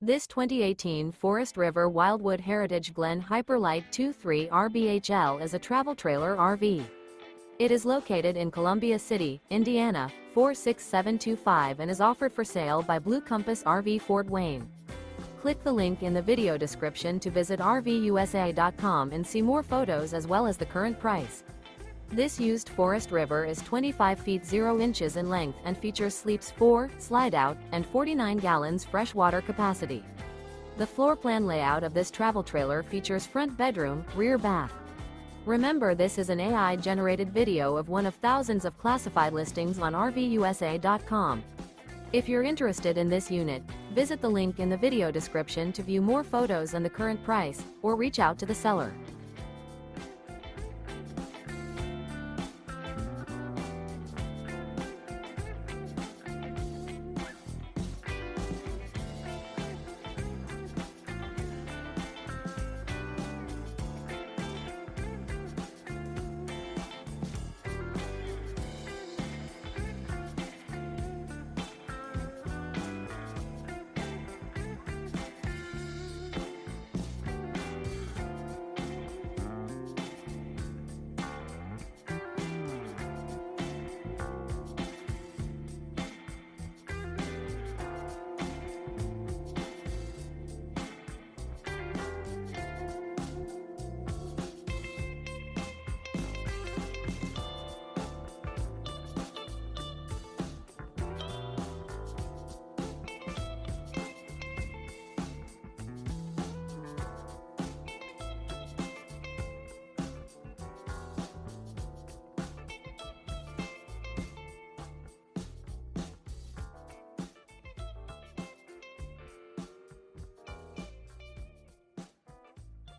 This 2018 Forest River Wildwood Heritage Glen Hyper-Lyte 23 RBHL is a travel trailer RV. It is located in Columbia City, Indiana, 46725 and is offered for sale by Blue Compass RV Fort Wayne. Click the link in the video description to visit RVUSA.com and see more photos as well as the current price. This used Forest River is 25 feet 0 inches in length and features sleeps 4, slide-out, and 49 gallons freshwater capacity. The floor plan layout of this travel trailer features front bedroom, rear bath. Remember, this is an AI-generated video of one of thousands of classified listings on RVUSA.com. If you're interested in this unit, visit the link in the video description to view more photos and the current price, or reach out to the seller.